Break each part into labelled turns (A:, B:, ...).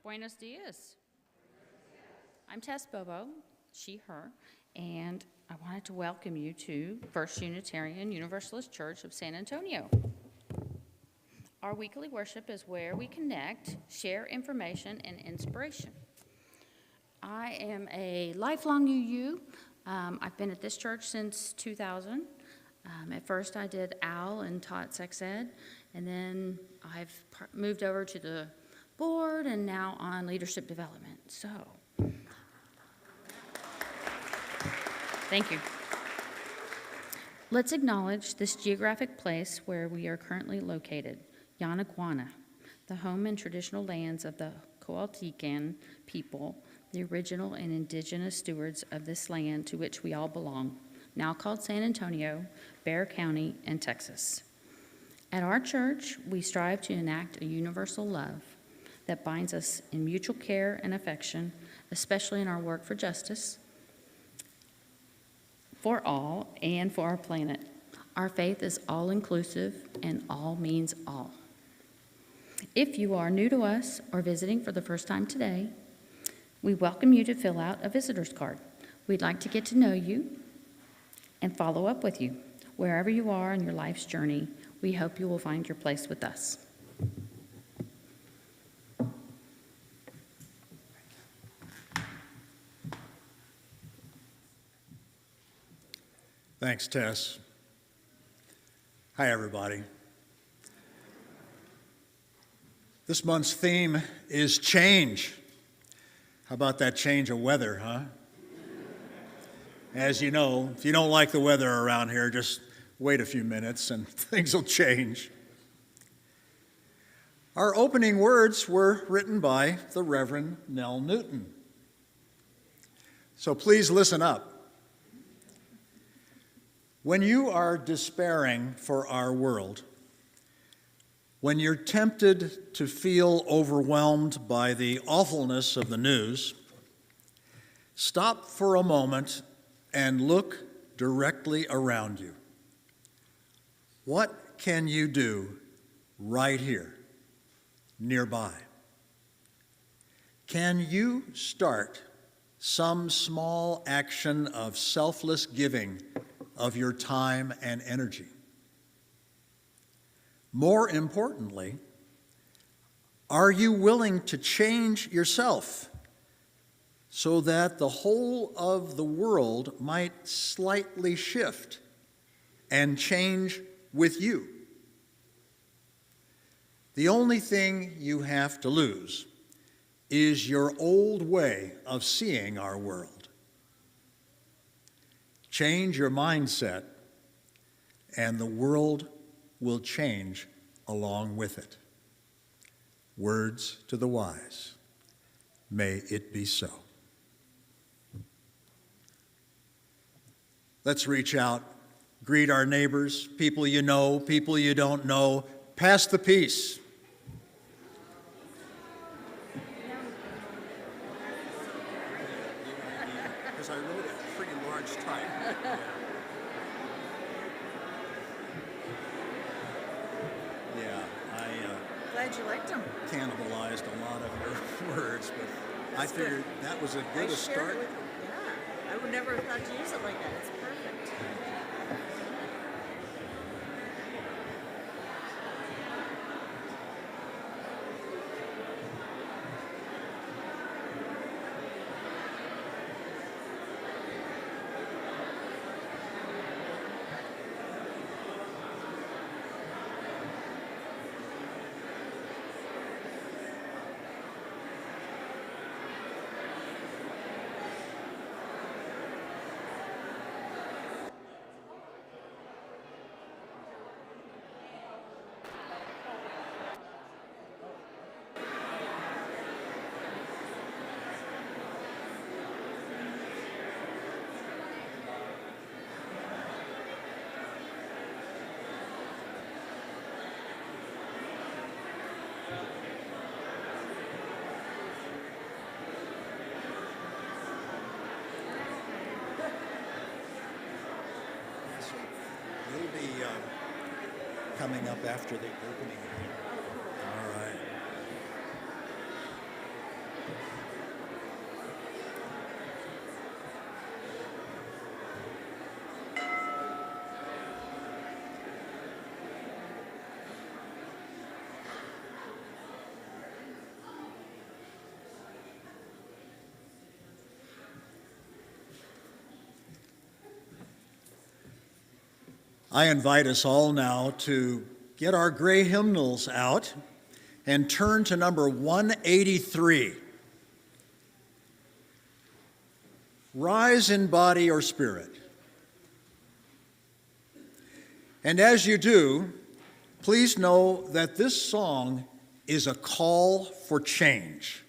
A: Buenos dias. I'm Tess Bobo, she, her, and I wanted to welcome you to First Unitarian Universalist Church of San Antonio. Our weekly worship is where we connect, share information, and inspiration. I am a lifelong UU. I've been at this church since 2000. At first I did OWL and taught sex ed, and then I've moved over to the board and now on leadership development. So, thank you. Let's acknowledge this geographic place where we are currently located, Yanaguana, the home and traditional lands of the Coatican people, the original and indigenous stewards of this land to which we all belong, now called San Antonio, Bexar County, and Texas. At our church, we strive to enact a universal love that binds us in mutual care and affection, especially in our work for justice, for all, and for our planet. Our faith is all-inclusive, and all means all. If you are new to us or visiting for the first time today, we welcome you to fill out a visitor's card. We'd like to get to know you and follow up with you. Wherever you are in your life's journey, we hope you will find your place with us.
B: Thanks, Tess. Hi, everybody. This month's theme is change. How about that change of weather, huh? As you know, if you don't like the weather around here, just wait a few minutes and things will change. Our opening words were written by the Reverend Nell Newton. So please listen up. When you are despairing for our world, when you're tempted to feel overwhelmed by the awfulness of the news, stop for a moment and look directly around you. What can you do right here, nearby? Can you start some small action of selfless giving of your time and energy? More importantly, are you willing to change yourself so that the whole of the world might slightly shift and change with you? The only thing you have to lose is your old way of seeing our world. Change your mindset, and the world will change along with it. Words to the wise. May it be so. Let's reach out, greet our neighbors, people you know, people you don't know. Pass the peace. Because I wrote it pretty large type.
C: Glad you liked them.
B: Cannibalized a lot of your words, but I figured that was a good start.
C: Yeah, I would never have thought to use it like that. It's perfect.
B: Coming up after the opening. All right. I invite us all now to get our gray hymnals out and turn to number 183. Rise in body or spirit. And as you do, please know that this song is a call for change.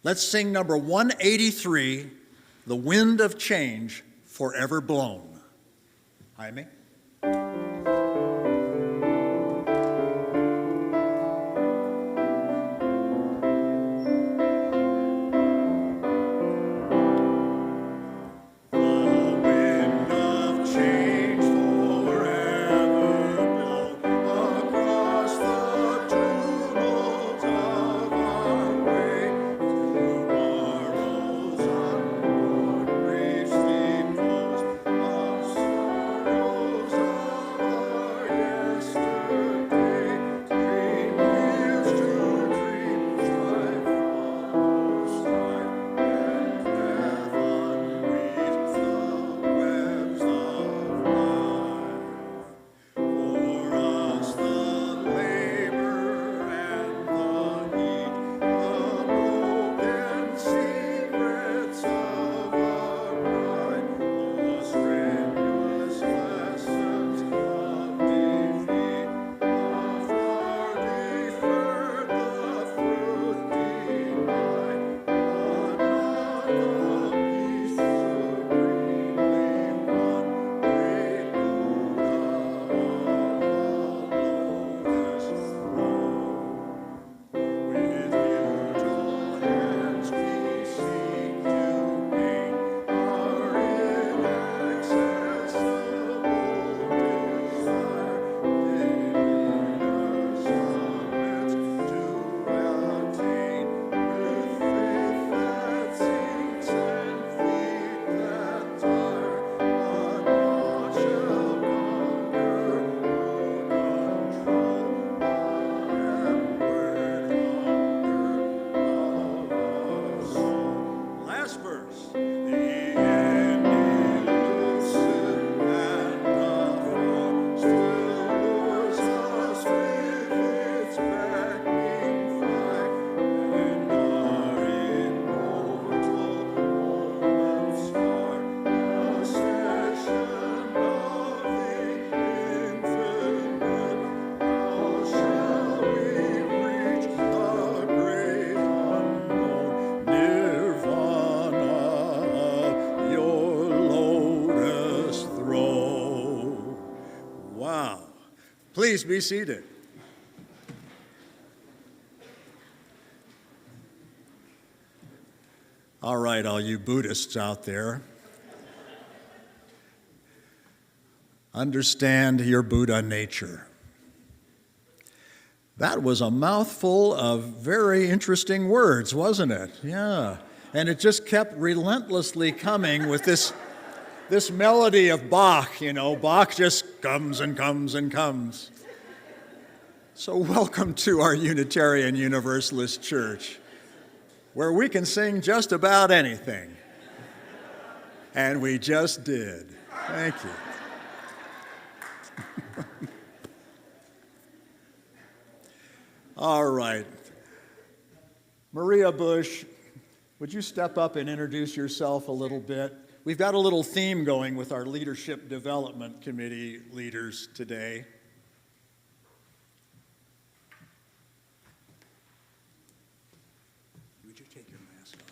B: Let's sing number 183, The Wind of Change Forever Blown. Jaime? Please be seated. All right, all you Buddhists out there, understand your Buddha nature. That was a mouthful of very interesting words, wasn't it? Yeah. And it just kept relentlessly coming with this melody of Bach, you know. Bach just comes and comes and comes. So welcome to our Unitarian Universalist Church, where we can sing just about anything. And we just did. Thank you. All right. Maria Bush, would you step up and introduce yourself a little bit? We've got a little theme going with our Leadership Development Committee leaders today. Would you take your mask off?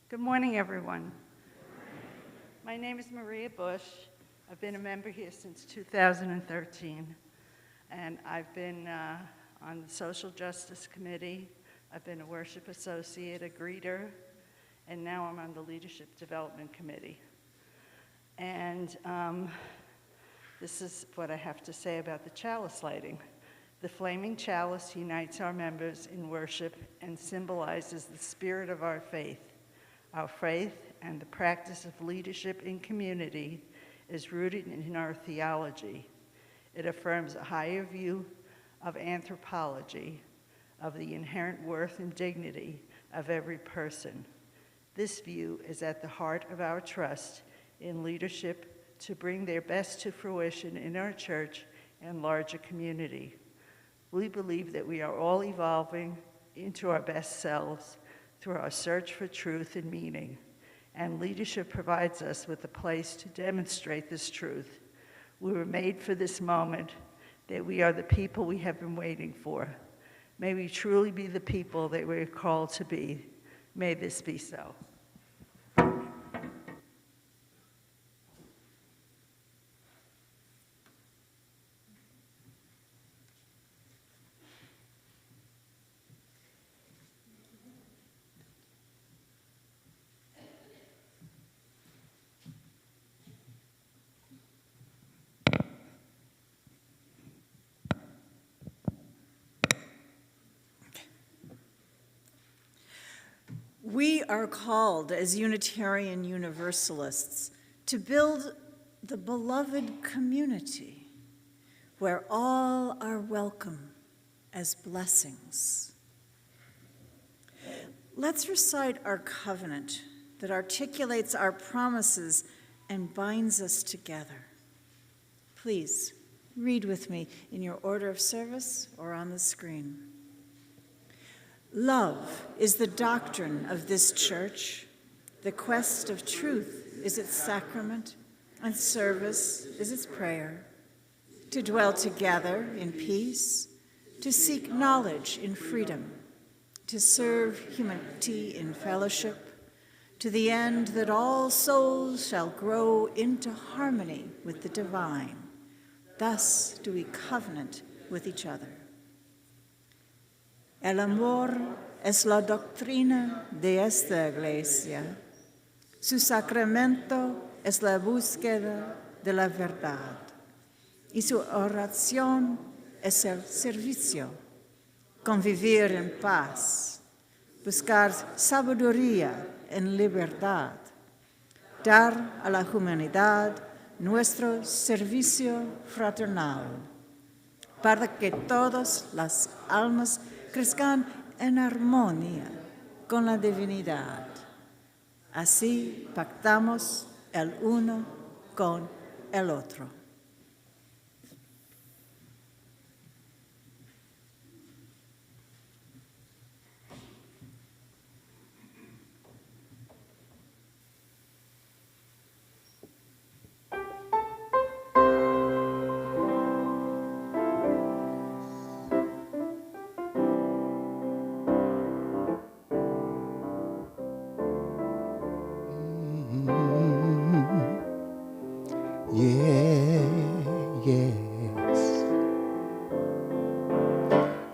D: Good morning, everyone. My name is Maria Bush. I've been a member here since 2013, and I've been on the Social Justice Committee. I've been a worship associate, a greeter, and now I'm on the Leadership Development Committee. And this is what I have to say about the chalice lighting. The flaming chalice unites our members in worship and symbolizes the spirit of our faith. Our faith and the practice of leadership in community is rooted in our theology. It affirms a higher view of anthropology, of the inherent worth and dignity of every person. This view is at the heart of our trust in leadership to bring their best to fruition in our church and larger community. We believe that we are all evolving into our best selves through our search for truth and meaning, and leadership provides us with a place to demonstrate this truth. We were made for this moment, that we are the people we have been waiting for. May we truly be the people that we're called to be. May this be so.
E: We are called as Unitarian Universalists to build the beloved community where all are welcome as blessings. Let's recite our covenant that articulates our promises and binds us together. Please read with me in your order of service or on the screen. Love is the doctrine of this church. The quest of truth is its sacrament, and service is its prayer. To dwell together in peace, to seek knowledge in freedom, to serve humanity in fellowship, to the end that all souls shall grow into harmony with the divine. Thus do we covenant with each other. El amor es la doctrina de esta iglesia. Su sacramento es la búsqueda de la verdad. Y su oración es el servicio. Convivir en paz. Buscar sabiduría en libertad. Dar a la humanidad nuestro servicio fraternal. Para que todas las almas crezcan en armonía con la divinidad. Así pactamos el uno con el otro.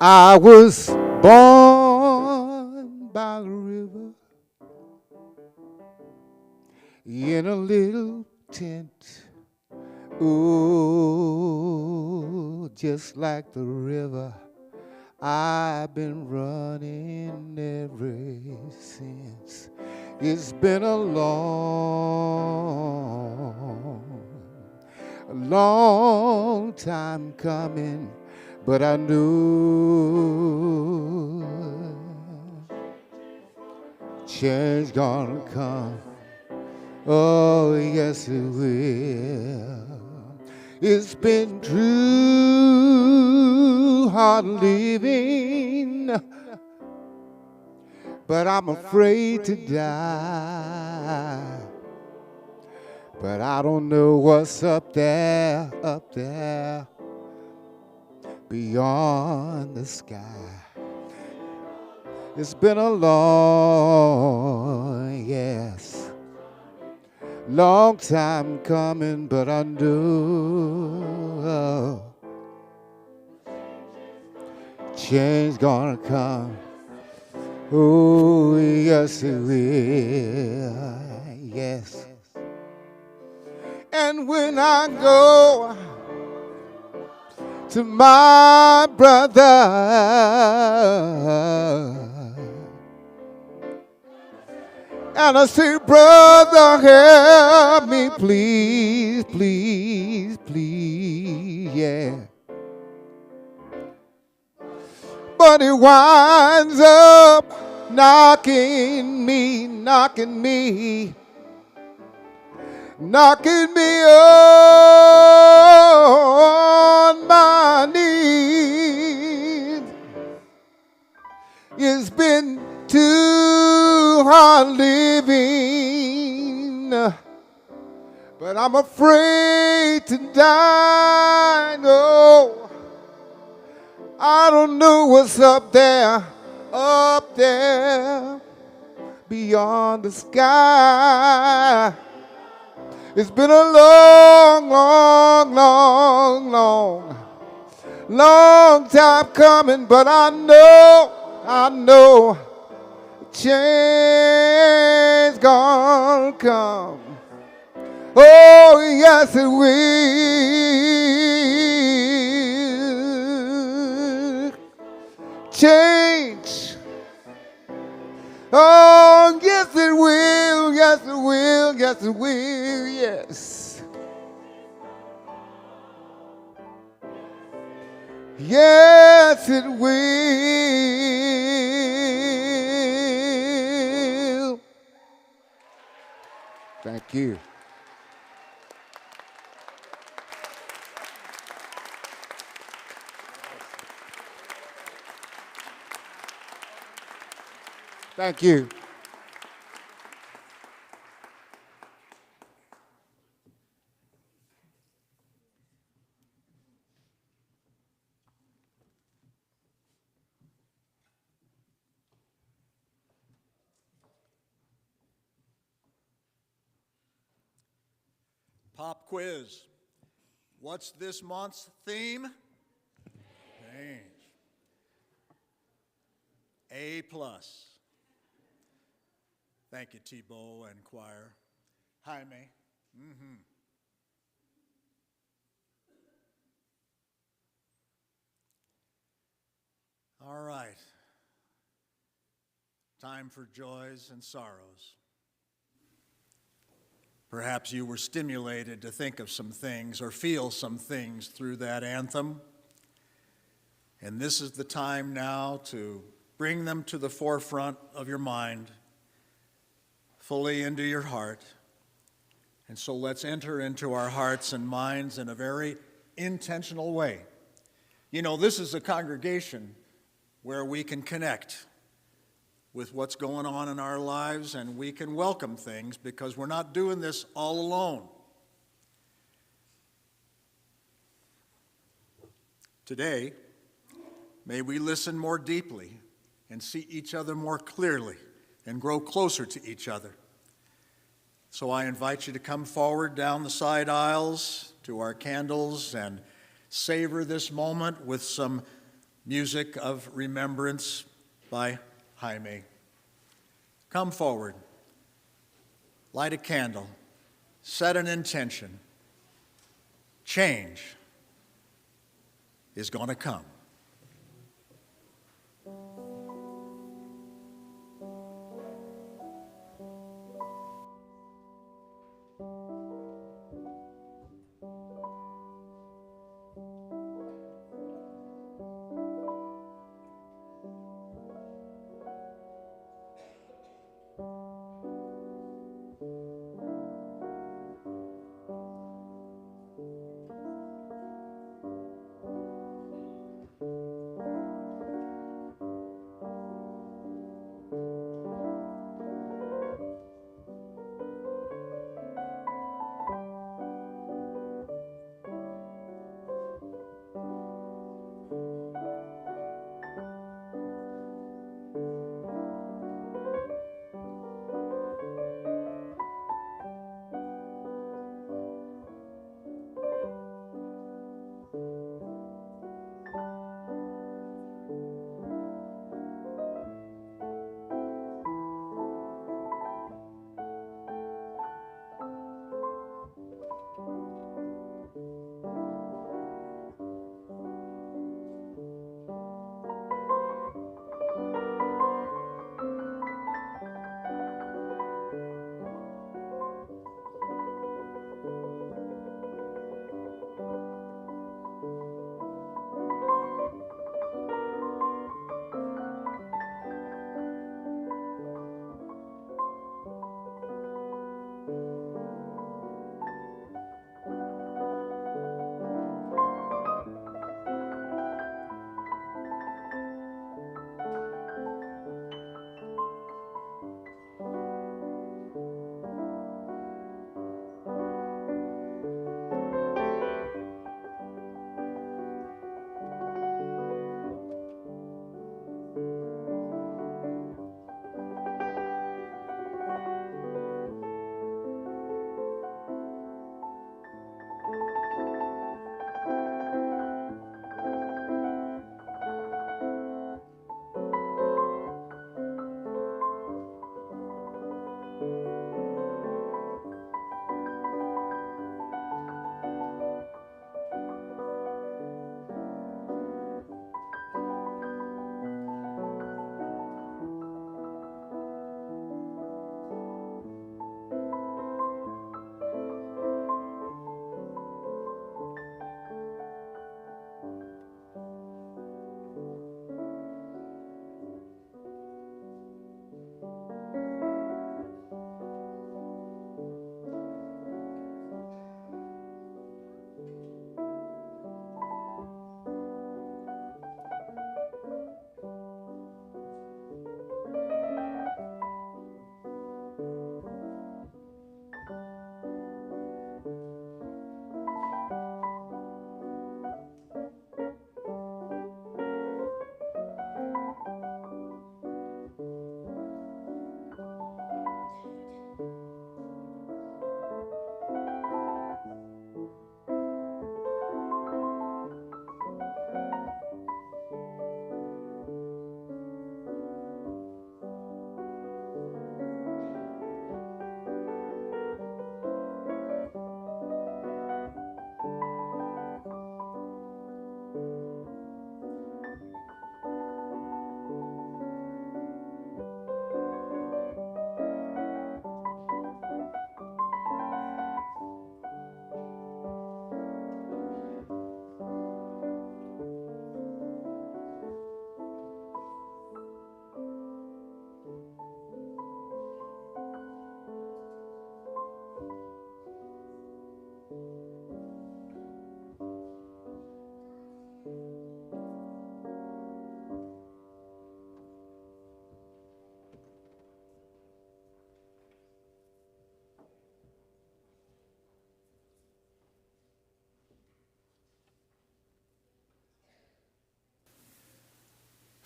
F: I was born by the river in a little tent. Ooh, just like the river, I've been running ever since. It's been a long time coming, but I knew change gonna come. Oh, yes, it will. It's been true, hard living, but I'm afraid to die. But I don't know what's up there, beyond the sky. It's been a long time coming, but I knew change gonna come. Oh, yes, it will. Yes. And when I go to my brother, and I say, brother, help me, please, please, please, yeah. But he winds up knocking me on my knees. It's been too hard living, but I'm afraid to die. No, I don't know what's up there beyond the sky. It's been a long, long, long, long, long time coming, but I know, change gonna come. Oh, yes, it will. Change. Oh, yes, it will. Yes, it will. Yes, it will. Yes. Yes, it will. Thank you. Thank you.
B: Pop quiz. What's this month's theme? Change. A+. Thank you, TBow and choir. Jaime. All right. Time for joys and sorrows. Perhaps you were stimulated to think of some things or feel some things through that anthem. And this is the time now to bring them to the forefront of your mind, fully into your heart. And so let's enter into our hearts and minds in a very intentional way. You know, this is a congregation where we can connect with what's going on in our lives, and we can welcome things because we're not doing this all alone. Today, may we listen more deeply and see each other more clearly and grow closer to each other. So I invite you to come forward down the side aisles to our candles and savor this moment with some music of remembrance by Jaime. Come forward, light a candle, set an intention. Change is going to come.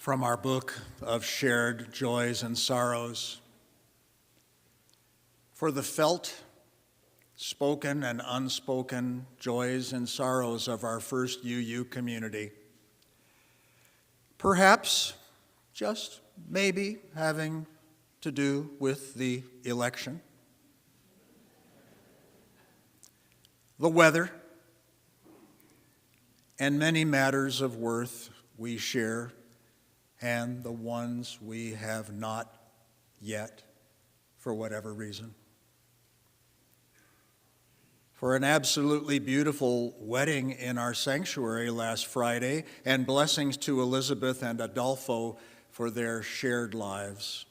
B: from our book of shared joys and sorrows, for the felt, spoken and unspoken joys and sorrows of our first UU community. Perhaps, just maybe, having to do with the election, the weather, and many matters of worth we share, and the ones we have not yet, for whatever reason. For an absolutely beautiful wedding in our sanctuary last Friday, and blessings to Elizabeth and Adolfo for their shared lives.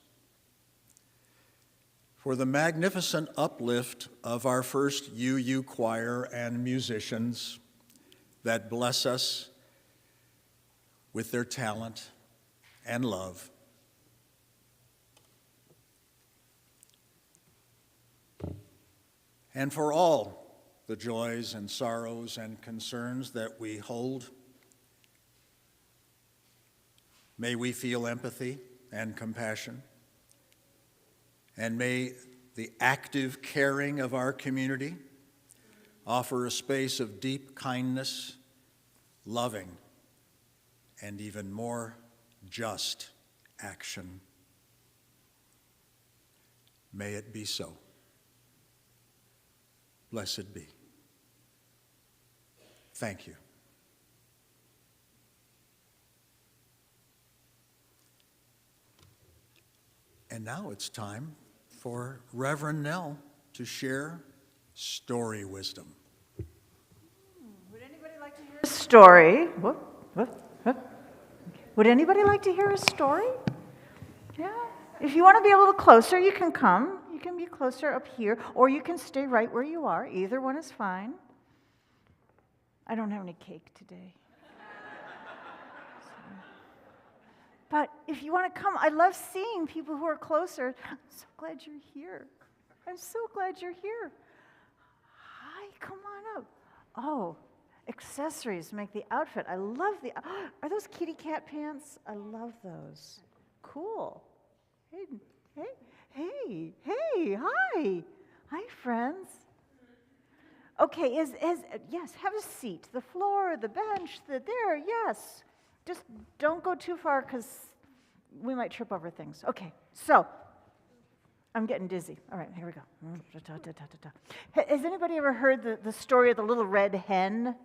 B: For the magnificent uplift of our first UU choir and musicians that bless us with their talent and love. And for all the joys and sorrows and concerns that we hold, may we feel empathy and compassion, and may the active caring of our community offer a space of deep kindness, loving, and even more just action. May it be so. Blessed be. Thank you. And now it's time for Reverend Nell to share story wisdom.
E: Would anybody like to hear a story? Would anybody like to hear a story? Yeah. If you want to be a little closer, you can come. You can be closer up here, or you can stay right where you are. Either one is fine. I don't have any cake today. But if you want to come, I love seeing people who are closer. I'm so glad you're here. I'm so glad you're here. Hi, come on up. Oh, accessories make the outfit. I love the, are those kitty cat pants? I love those. Cool. Hey, hi. Hi, friends. Okay, yes, have a seat. The floor, the bench, there, yes. Just don't go too far because we might trip over things. Okay, so I'm getting dizzy. All right, here we go. Has anybody ever heard the story of the little red hen?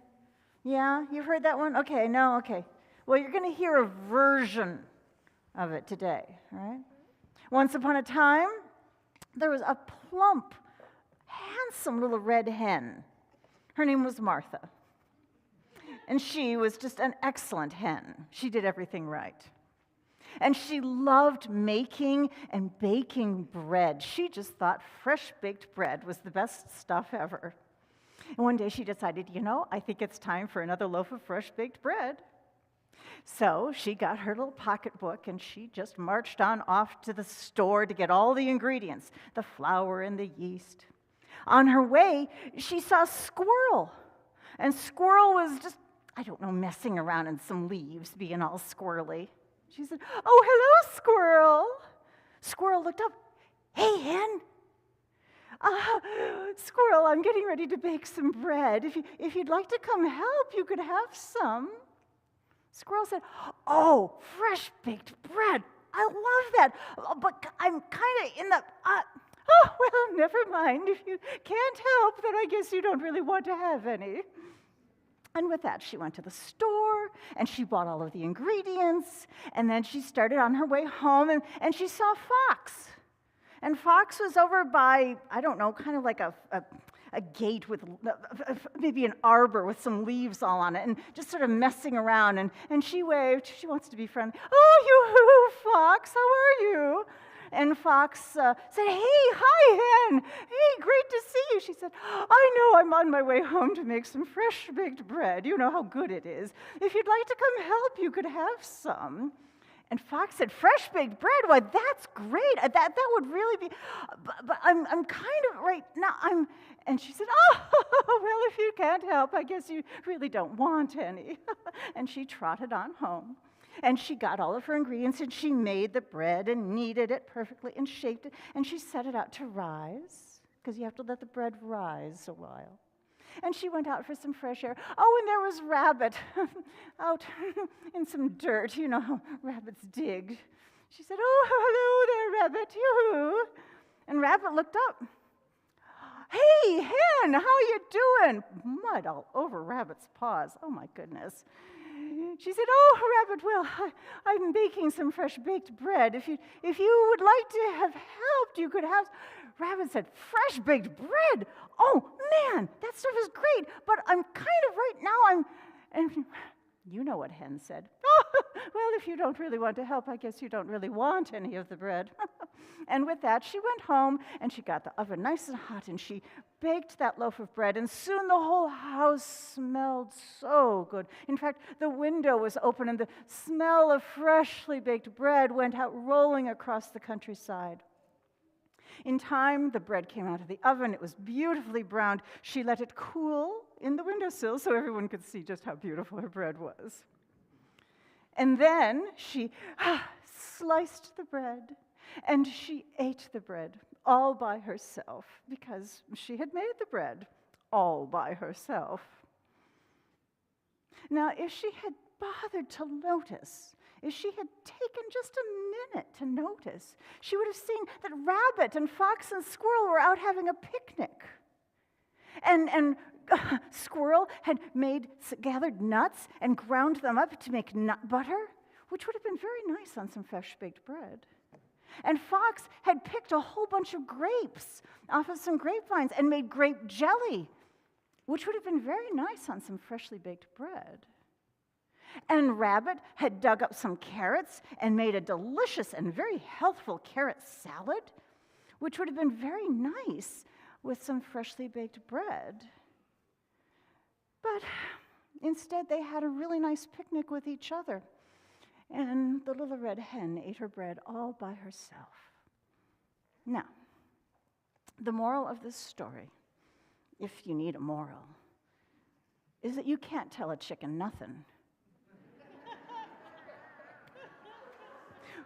E: Yeah, you've heard that one? Okay, no, okay. Well, you're going to hear a version of it today, all right? Once upon a time, there was a plump, handsome little red hen. Her name was Martha. And she was just an excellent hen. She did everything right. And she loved making and baking bread. She just thought fresh-baked bread was the best stuff ever. And one day she decided, I think it's time for another loaf of fresh-baked bread. So she got her little pocketbook and she just marched on off to the store to get all the ingredients, the flour and the yeast. On her way, she saw Squirrel. And Squirrel was just, messing around in some leaves, being all squirrely. She said, "Oh, hello, Squirrel." Squirrel looked up. "Hey, hen." "Squirrel, I'm getting ready to bake some bread. If you'd like to come help, you could have some." Squirrel said, "Oh, fresh-baked bread. I love that. But I'm kind of in the... well, never mind. If you can't help, then I guess you don't really want to have any." And with that, she went to the store, and she bought all of the ingredients, and then she started on her way home, and she saw Fox. And Fox was over by, kind of like a gate with maybe an arbor with some leaves all on it, and just sort of messing around, and she waved. She wants to be friendly. "Oh, you, Fox, how are you?" And Fox said, "Hey, hi, hen. Hey, great to see you." She said, "I know, I'm on my way home to make some fresh-baked bread. You know how good it is. If you'd like to come help, you could have some." And Fox said, "Fresh-baked bread? Why, that's great. That would really be, but I'm kind of right now, and she said, "Oh, well, if you can't help, I guess you really don't want any." And she trotted on home.
G: And she got all of her ingredients, and she made the bread and kneaded it perfectly and shaped it, and she set it out to rise, because you have to let the bread rise a while. And she went out for some fresh air. Oh, and there was Rabbit out in some dirt. You know how rabbits dig. She said, "Oh, hello there, Rabbit. Yoo-hoo." And Rabbit looked up. "Hey, Hen, how you doing?" Mud all over Rabbit's paws. Oh, my goodness. She said, "Oh, Rabbit, well, I'm baking some fresh baked bread. If you would like to have helped, you could have." Rabbit said, "Fresh baked bread? Oh, man, that stuff is great, but I'm kind of right now, and you know what Hen said. "Oh, well, if you don't really want to help, I guess you don't really want any of the bread." And with that, she went home, and she got the oven nice and hot, and she baked that loaf of bread, and soon the whole house smelled so good. In fact, the window was open, and the smell of freshly baked bread went out rolling across the countryside. In time, the bread came out of the oven. It was beautifully browned. She let it cool in the windowsill so everyone could see just how beautiful her bread was. And then she sliced the bread, and she ate the bread all by herself, because she had made the bread all by herself. Now, if she had bothered to notice, if she had taken just a minute to notice, she would have seen that Rabbit and Fox and Squirrel were out having a picnic. And Squirrel had gathered nuts and ground them up to make nut butter, which would have been very nice on some fresh baked bread. And Fox had picked a whole bunch of grapes off of some grapevines and made grape jelly, which would have been very nice on some freshly baked bread. And Rabbit had dug up some carrots and made a delicious and very healthful carrot salad, which would have been very nice with some freshly baked bread. But instead, they had a really nice picnic with each other, and the little red hen ate her bread all by herself. Now, the moral of this story, if you need a moral, is that you can't tell a chicken nothing.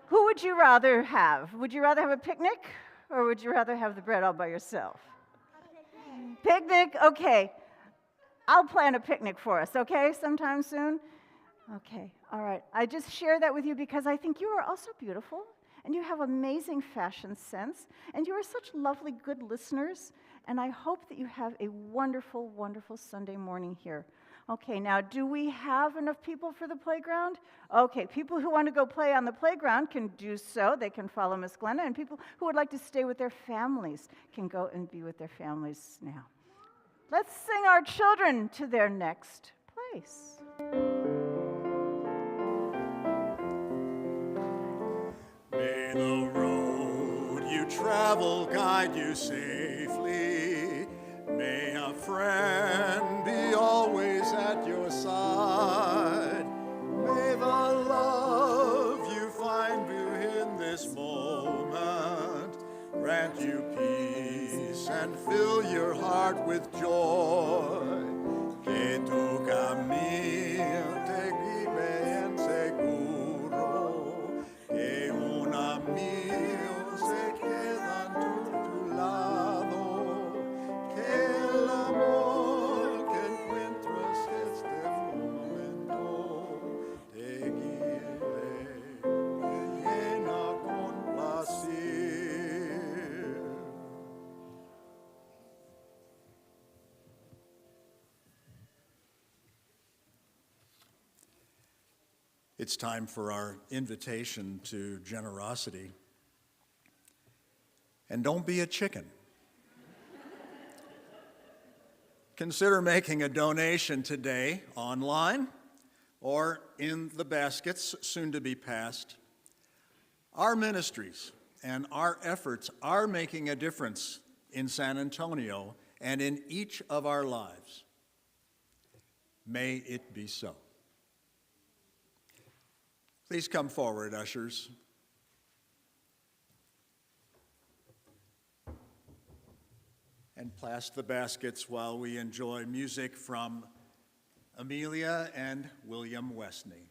G: Who would you rather have? Would you rather have a picnic, or would you rather have the bread all by yourself? Picnic, okay. I'll plan a picnic for us, okay, sometime soon? Okay, all right. I just share that with you because I think you are also beautiful, and you have amazing fashion sense, and you are such lovely, good listeners, and I hope that you have a wonderful, wonderful Sunday morning here. Okay, now, do we have enough people for the playground? Okay, people who want to go play on the playground can do so. They can follow Miss Glenna, and people who would like to stay with their families can go and be with their families now. Let's sing our children to their next place.
B: May the road you travel guide you safely. May a friend be always at your side. May the love you find in this moment grant you peace and fill your heart with joy. Que tu camino te guíe en seguro, que un amigo se queda a tu lado, que el amor que encuentras este momento te guíe, te llena con placer. It's time for our invitation to generosity. And don't be a chicken. Consider making a donation today online or in the baskets soon to be passed. Our ministries and our efforts are making a difference in San Antonio and in each of our lives. May it be so. Please come forward, ushers. And pass the baskets while we enjoy music from Emilia and William Westney.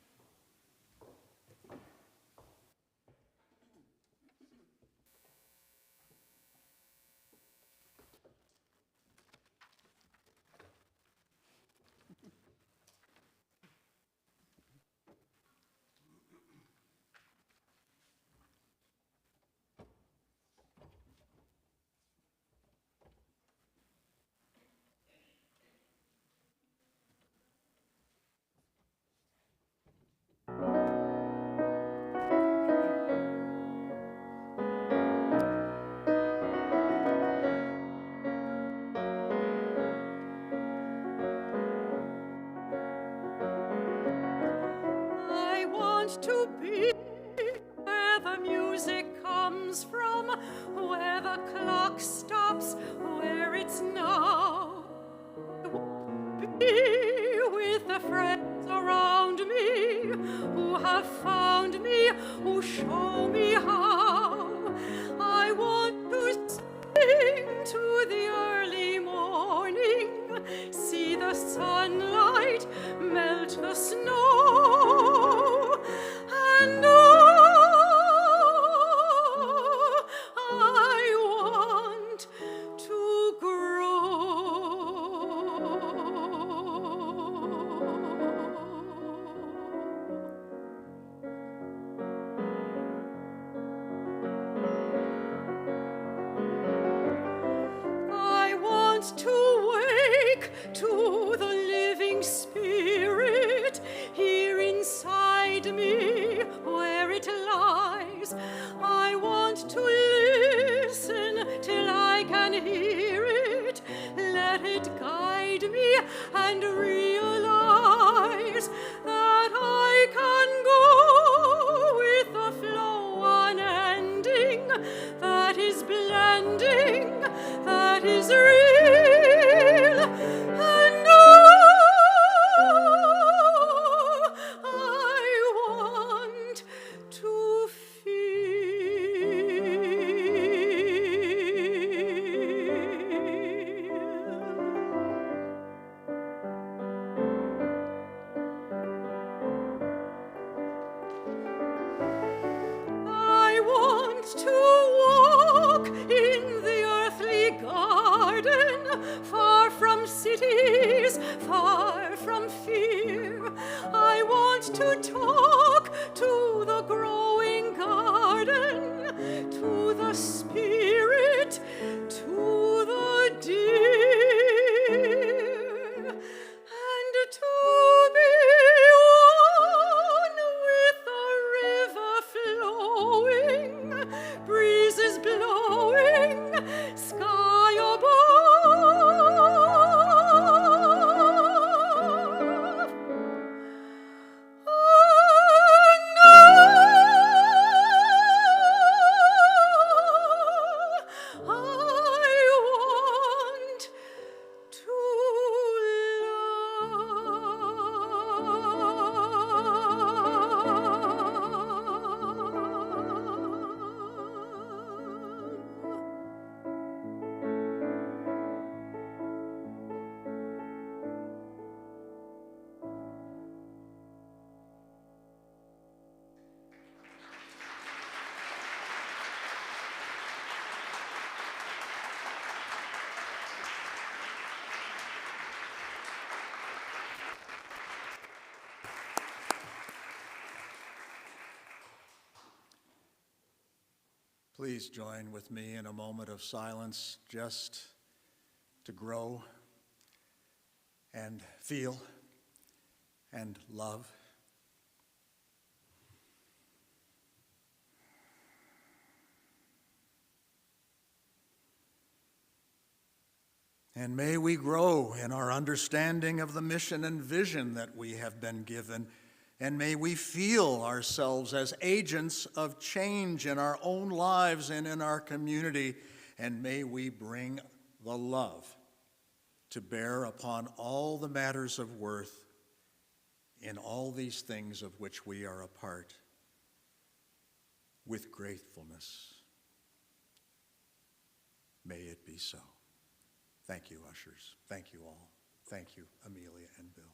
H: to be where the music comes from, where the clock stops, where it's now. I want to be with the friends around me who have found me, who show me how. I want to sing to the early morning, see the sunlight melt the snow, and I want to I want to wake to the living spirit here inside me where it lies. I want to listen till I can hear it. Let it guide me and realize that I can go with the flow unending, that is blending, that is real, and I want to I want to walk in the earthly garden, far from cities, far from fear. I want to talk to the growing garden, to the spirit, to the deer, and to be one with the river flowing, breezes blowing, sky above. And I want to
B: Please join with me in a moment of silence just to grow and feel and love. And may we grow in our understanding of the mission and vision that we have been given. And may we feel ourselves as agents of change in our own lives and in our community. And may we bring the love to bear upon all the matters of worth in all these things of which we are a part with gratefulness. May it be so. Thank you, ushers. Thank you all. Thank you, Emilia and Bill.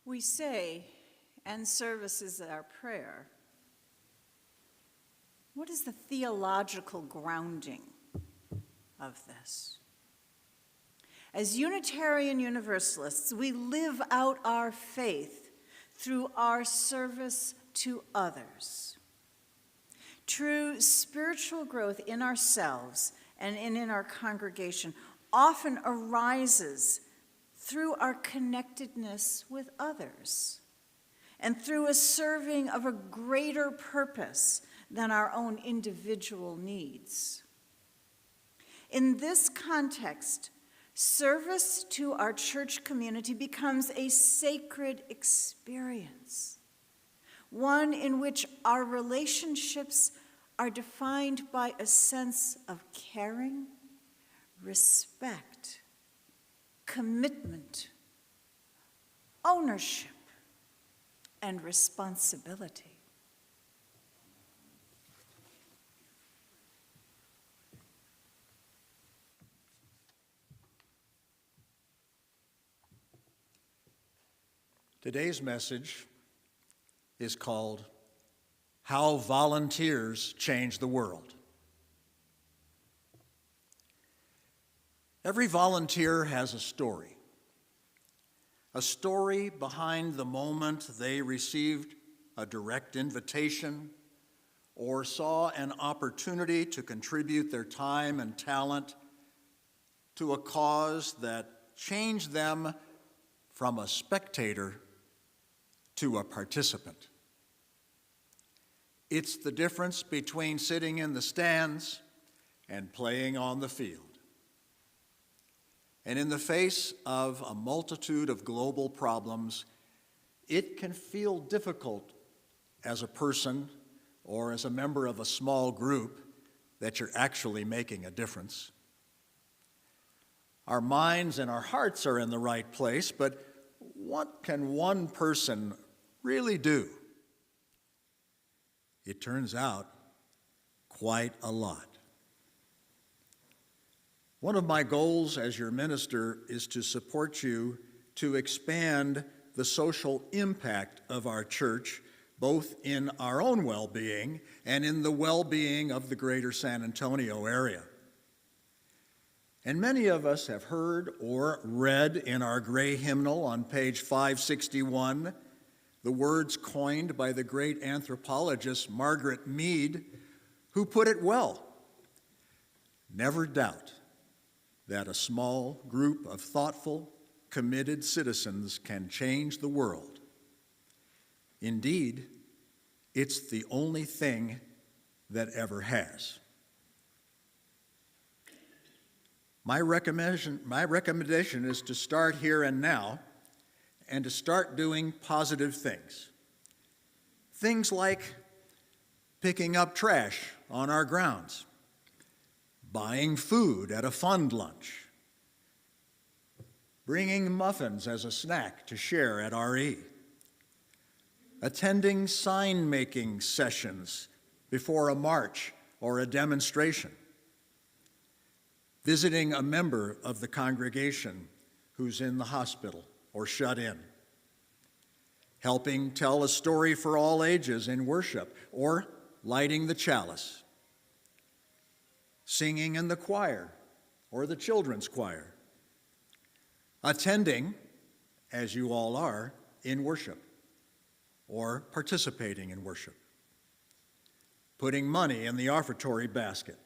E: We say, and service is our prayer. What is the theological grounding of this? As Unitarian Universalists, we live out our faith through our service to others. True spiritual growth in ourselves and in our congregation often arises through our connectedness with others and through a serving of a greater purpose than our own individual needs. In this context, service to our church community becomes a sacred experience, one in which our relationships are defined by a sense of caring, respect, commitment, ownership, and responsibility.
B: Today's message is called How Volunteers Change the World. Every volunteer has a story behind the moment they received a direct invitation or saw an opportunity to contribute their time and talent to a cause that changed them from a spectator to a participant. It's the difference between sitting in the stands and playing on the field. And in the face of a multitude of global problems, it can feel difficult as a person or as a member of a small group that you're actually making a difference. Our minds and our hearts are in the right place, but what can one person really do? It turns out quite a lot. One of my goals as your minister is to support you to expand the social impact of our church, both in our own well-being and in the well-being of the greater San Antonio area. And many of us have heard or read in our gray hymnal on page 561 the words coined by the great anthropologist Margaret Mead, who put it well: never doubt that a small group of thoughtful, committed citizens can change the world. Indeed, it's the only thing that ever has. My recommendation is to start here and now and to start doing positive things. Things like picking up trash on our grounds, buying food at a fund lunch, bringing muffins as a snack to share at RE, attending sign-making sessions before a march or a demonstration, visiting a member of the congregation who's in the hospital or shut in, helping tell a story for all ages in worship, or lighting the chalice, singing in the choir or the children's choir, attending, as you all are, in worship or participating in worship, putting money in the offertory basket,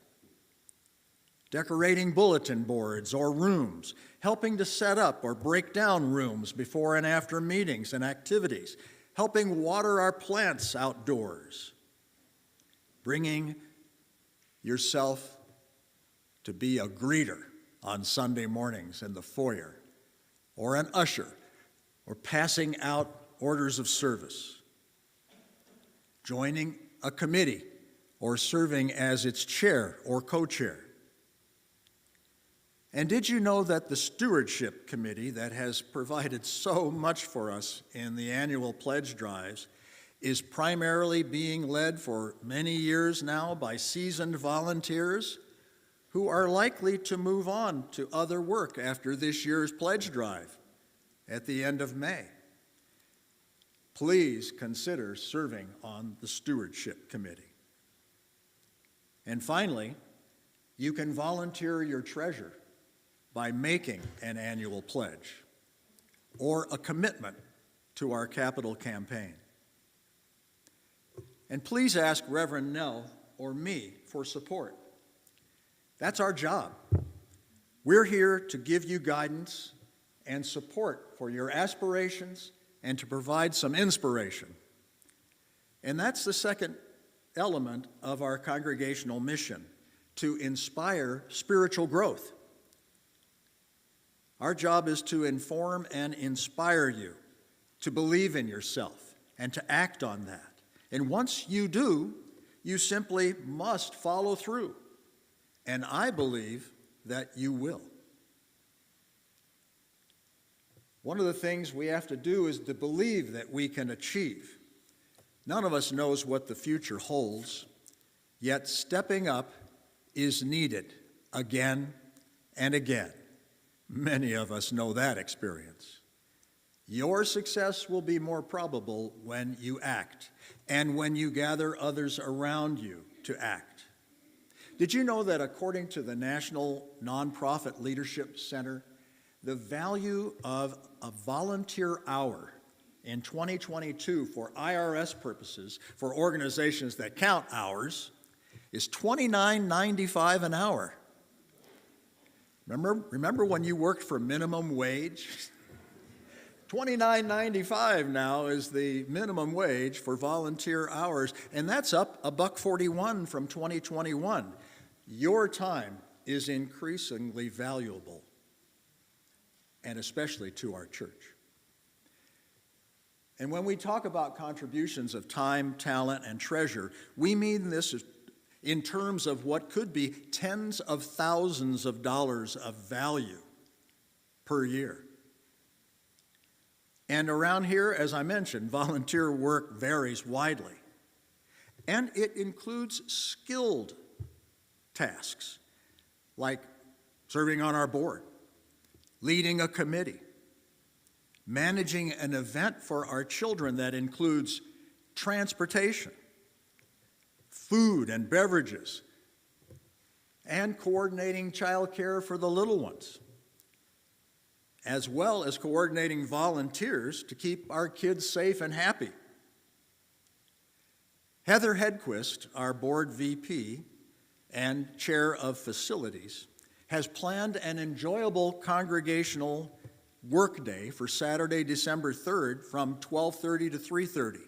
B: decorating bulletin boards or rooms, helping to set up or break down rooms before and after meetings and activities, helping water our plants outdoors, bringing yourself to be a greeter on Sunday mornings in the foyer, or an usher, or passing out orders of service, joining a committee, or serving as its chair or co-chair. And did you know that the Stewardship Committee, that has provided so much for us in the annual pledge drives, is primarily being led for many years now by seasoned volunteers who are likely to move on to other work after this year's pledge drive at the end of May? Please consider serving on the Stewardship Committee. And finally, you can volunteer your treasure by making an annual pledge or a commitment to our capital campaign. And please ask Reverend Nell or me for support. That's our job. We're here to give you guidance and support for your aspirations and to provide some inspiration. And that's the second element of our congregational mission, to inspire spiritual growth. Our job is to inform and inspire you to believe in yourself and to act on that. And once you do, you simply must follow through. And I believe that you will. One of the things we have to do is to believe that we can achieve. None of us knows what the future holds, yet stepping up is needed again and again. Many of us know that experience. Your success will be more probable when you act and when you gather others around you to act. Did you know that according to the National Nonprofit Leadership Center, the value of a volunteer hour in 2022 for IRS purposes, for organizations that count hours, is $29.95 an hour. Remember when you worked for minimum wage? $29.95 now is the minimum wage for volunteer hours, and that's up $1.41 from 2021. Your time is increasingly valuable, and especially to our church. And when we talk about contributions of time, talent, and treasure, we mean this in terms of what could be tens of thousands of dollars of value per year. And around here, as I mentioned, volunteer work varies widely. And it includes skilled tasks, like serving on our board, leading a committee, managing an event for our children that includes transportation, food and beverages, and coordinating childcare for the little ones, as well as coordinating volunteers to keep our kids safe and happy. Heather Hedquist, our board VP and chair of facilities, has planned an enjoyable congregational workday for Saturday, December 3rd from 12:30 to 3:30,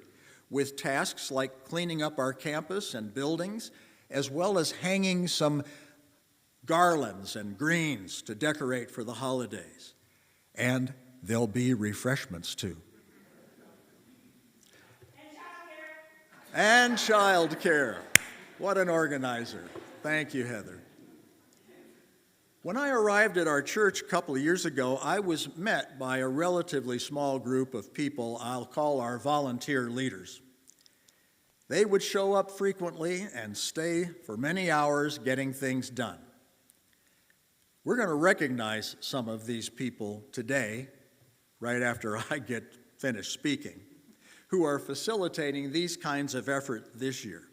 B: with tasks like cleaning up our campus and buildings, as well as hanging some garlands and greens to decorate for the holidays. And there'll be refreshments too. And childcare. What an organizer. Thank you, Heather. When I arrived at our church a couple of years ago, I was met by a relatively small group of people I'll call our volunteer leaders. They would show up frequently and stay for many hours getting things done. We're going to recognize some of these people today, right after I get finished speaking, who are facilitating these kinds of effort this year.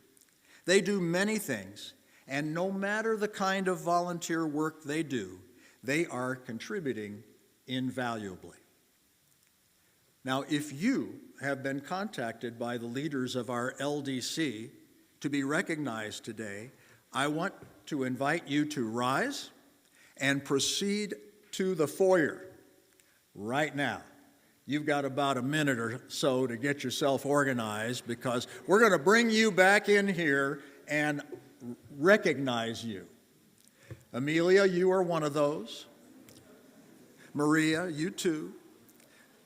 B: They do many things, and no matter the kind of volunteer work they do, they are contributing invaluably. Now, if you have been contacted by the leaders of our LDC to be recognized today, I want to invite you to rise and proceed to the foyer right now. You've got about a minute or so to get yourself organized, because we're going to bring you back in here and recognize you. Emilia, you are one of those. Maria, you too,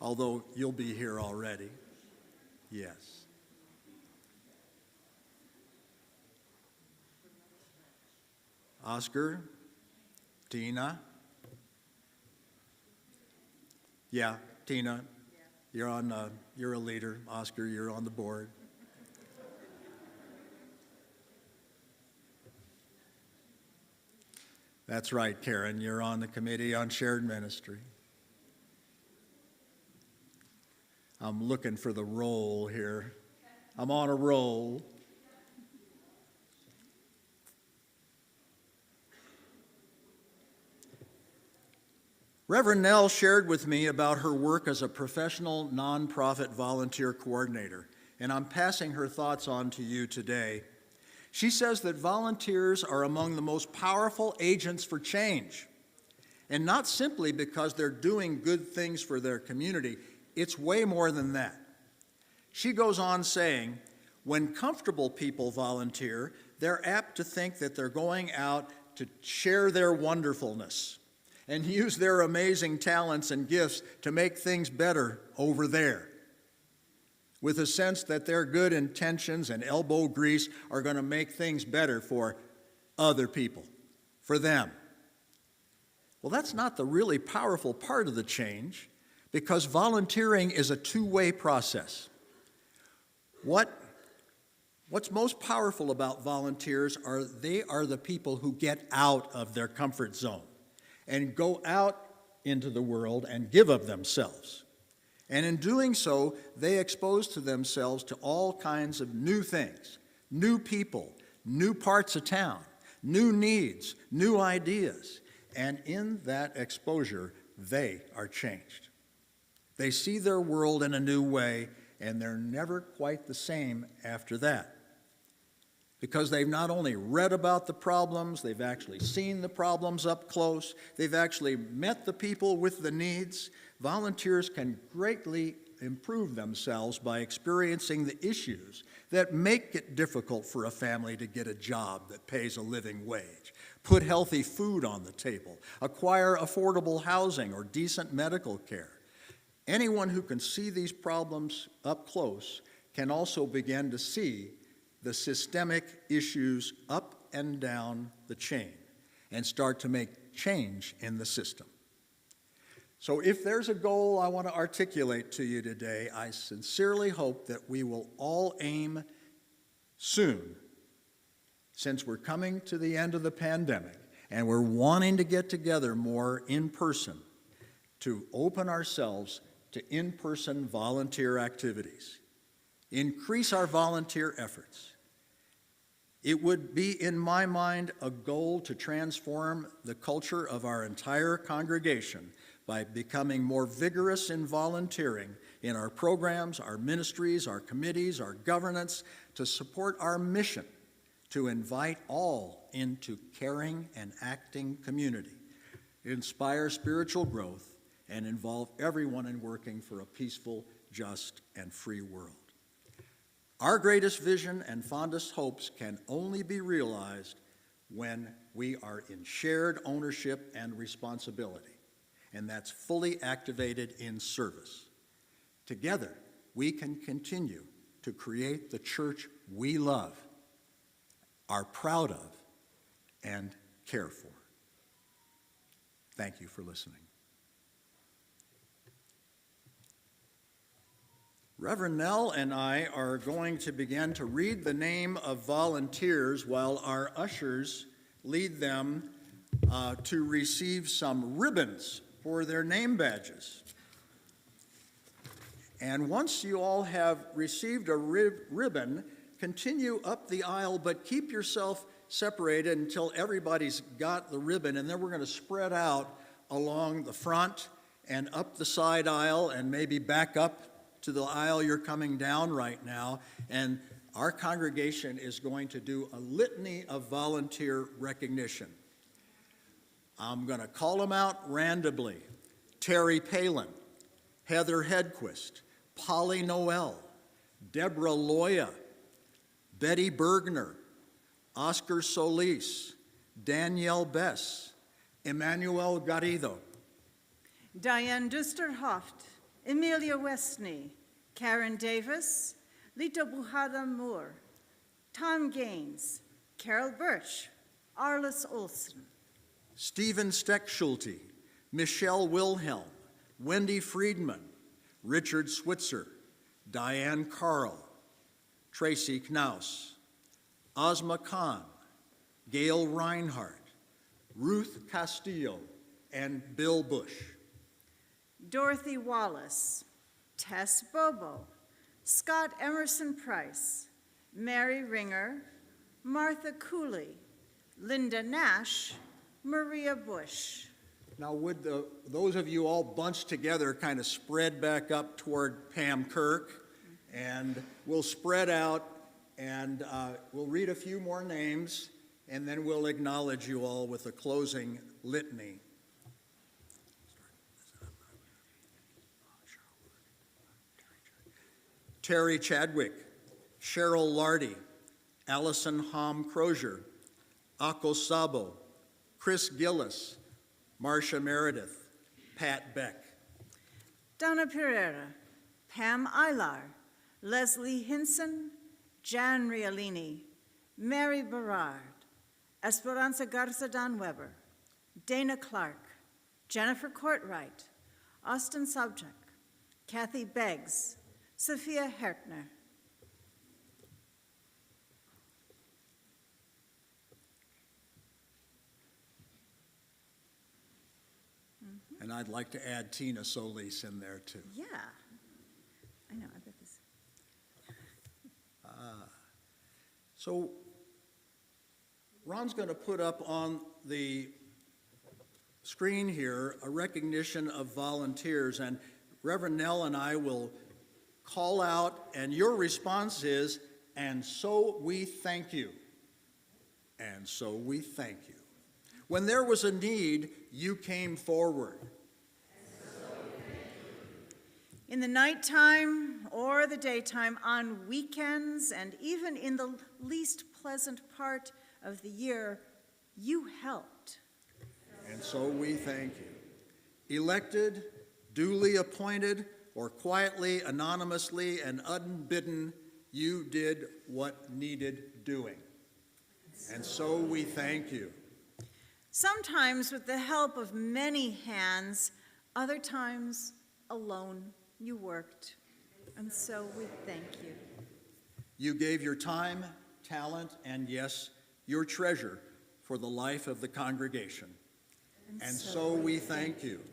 B: although you'll be here already. Yes. Oscar, Tina. Yeah, Tina, you're a leader. Oscar, you're on the board. That's right, Karen, you're on the committee on shared ministry. I'm looking for the roll here. I'm on a roll. Reverend Nell shared with me about her work as a professional nonprofit volunteer coordinator, and I'm passing her thoughts on to you today. She says that volunteers are among the most powerful agents for change, And not simply because they're doing good things for their community, it's way more than that. She goes on saying, when comfortable people volunteer, they're apt to think that they're going out to share their wonderfulness and use their amazing talents and gifts to make things better over there, with a sense that their good intentions and elbow grease are going to make things better for other people, for them. Well, that's not the really powerful part of the change, because volunteering is a two-way process. What's most powerful about volunteers are they are the people who get out of their comfort zone and go out into the world and give of themselves. And in doing so, they expose to themselves to all kinds of new things, new people, new parts of town, new needs, new ideas. And in that exposure, they are changed. They see their world in a new way, and they're never quite the same after that. Because they've not only read about the problems, they've actually seen the problems up close, they've actually met the people with the needs. Volunteers can greatly improve themselves by experiencing the issues that make it difficult for a family to get a job that pays a living wage, put healthy food on the table, acquire affordable housing or decent medical care. Anyone who can see these problems up close can also begin to see the systemic issues up and down the chain and start to make change in the system. So if there's a goal I want to articulate to you today, I sincerely hope that we will all aim soon, since we're coming to the end of the pandemic and we're wanting to get together more in person, to open ourselves to in-person volunteer activities. Increase our volunteer efforts. It would be, in my mind, a goal to transform the culture of our entire congregation by becoming more vigorous in volunteering in our programs, our ministries, our committees, our governance, to support our mission to invite all into caring and acting community, inspire spiritual growth, and involve everyone in working for a peaceful, just, and free world. Our greatest vision and fondest hopes can only be realized when we are in shared ownership and responsibility, and that's fully activated in service. Together, we can continue to create the church we love, are proud of, and care for. Thank you for listening. Reverend Nell and I are going to begin to read the name of volunteers while our ushers lead them to receive some ribbons for their name badges. And once you all have received a ribbon, continue up the aisle, but keep yourself separated until everybody's got the ribbon, and then we're going to spread out along the front and up the side aisle and maybe back up to the aisle you're coming down right now, and our congregation is going to do a litany of volunteer recognition. I'm going to call them out randomly. Terry Palin, Heather Hedquist, Polly Noel, Deborah Loya, Betty Bergner, Oscar Solis, Danielle Bess, Emmanuel Garrido,
E: Diane Dusterhoft, Emilia Westney, Karen Davis, Lito Buhada Moore, Tom Gaines, Carol Birch, Arliss Olson,
B: Stephen Steckschulte, Michelle Wilhelm, Wendy Friedman, Richard Switzer, Diane Carl, Tracy Knaus, Ozma Khan, Gail Reinhardt, Ruth Castillo, and Bill Bush.
E: Dorothy Wallace, Tess Bobo, Scott Emerson Price, Mary Ringer, Martha Cooley, Linda Nash, Maria Bush.
B: Now would those of you all bunched together kind of spread back up toward Pam Kirk, and we'll spread out and we'll read a few more names, and then we'll acknowledge you all with a closing litany. Terry Chadwick, Cheryl Lardy, Allison Hom Crozier, Akko Sabo, Chris Gillis, Marcia Meredith, Pat Beck.
E: Donna Pereira, Pam Ilar, Leslie Hinson, Jan Rialini, Mary Berard, Esperanza Garza Weber, Dana Clark, Jennifer Courtwright, Austin Sobchak, Kathy Beggs, Sophia Hertner.
B: And I'd like to add Tina Solis in there too.
E: Yeah, I know, I bet this.
B: So Ron's going to put up on the screen here a recognition of volunteers, and Reverend Nell and I will call out, and your response is, "And so we thank you." And so we thank you. When there was a need, you came forward.
E: In the nighttime or the daytime, on weekends, and even in the least pleasant part of the year, you helped.
B: And so we thank you. Elected, duly appointed, or quietly, anonymously, and unbidden, you did what needed doing. And so we thank you.
E: Sometimes with the help of many hands, other times alone you worked. And so we thank you.
B: You gave your time, talent, and yes, your treasure for the life of the congregation. And so we thank you.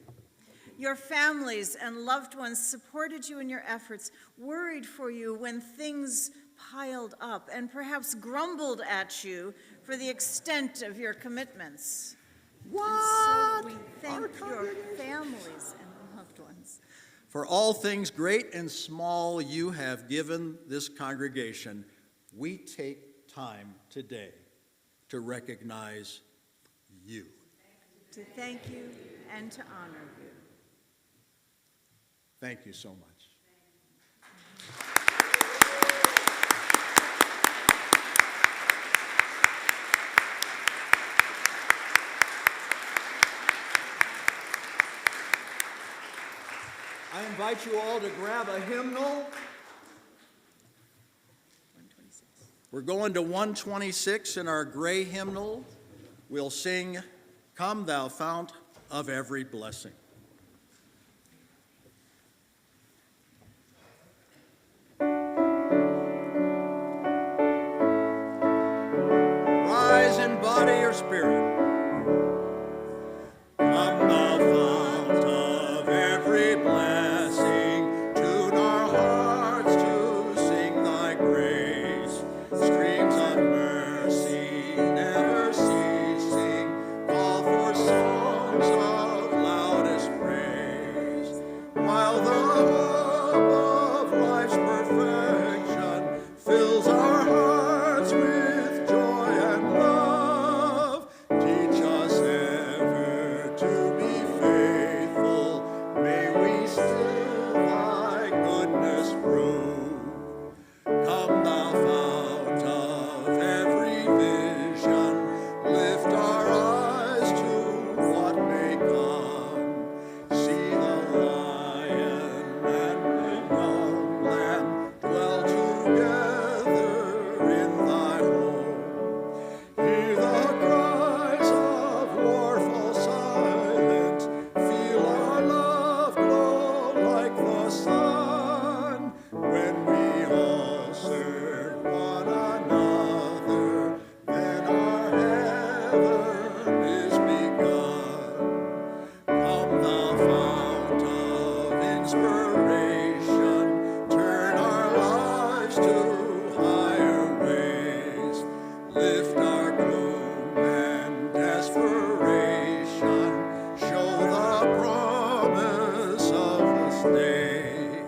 E: Your families and loved ones supported you in your efforts, worried for you when things piled up, and perhaps grumbled at you for the extent of your commitments.
B: What?
E: And so we thank your families and loved ones.
B: For all things great and small you have given this congregation, we take time today to recognize you.
E: To thank you and to honor you.
B: Thank you so much. I invite you all to grab a hymnal. We're going to 126 in our gray hymnal. We'll sing, "Come Thou Fount of Every Blessing." Rise in body or spirit. Come thou fount of every blessing, tune our hearts to sing thy grace. Streams of mercy never ceasing, call for songs of loudest praise. While the hope of life's perfection fills our hearts with joy and love, teach us ever to be faithful. May we still thy goodness prove. Come thou fount of every vision, lift our eyes to what may come. See the lion and the young lamb dwell together in thy home. Hear the cries of war fall silent, feel our love glow like the sun. When we all serve one another, then our heaven is begun. Come thou fount of inspiration, turn our lives to higher ways. Lift our gloom and desperation, show the promise of this day.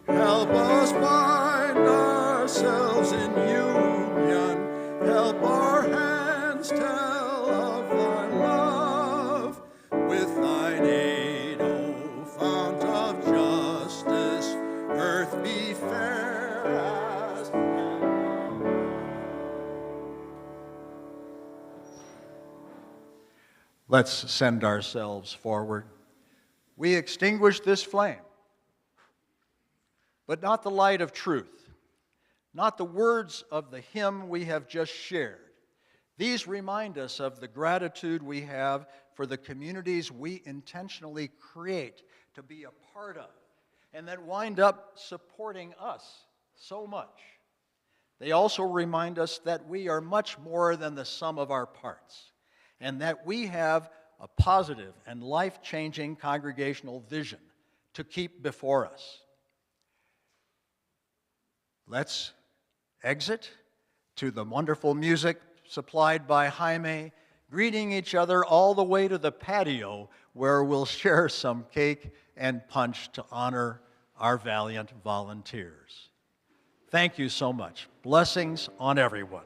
B: Help us bind ourselves in union, help our hands tell of thy love. With thine aid, O fount of justice, earth be fair Let's send ourselves forward. We extinguish this flame, but not the light of truth, not the words of the hymn we have just shared. These remind us of the gratitude we have for the communities we intentionally create to be a part of, and that wind up supporting us so much. They also remind us that we are much more than the sum of our parts, and that we have a positive and life-changing congregational vision to keep before us. Let's exit to the wonderful music supplied by Jaime, greeting each other all the way to the patio, where we'll share some cake and punch to honor our valiant volunteers. Thank you so much. Blessings on everyone.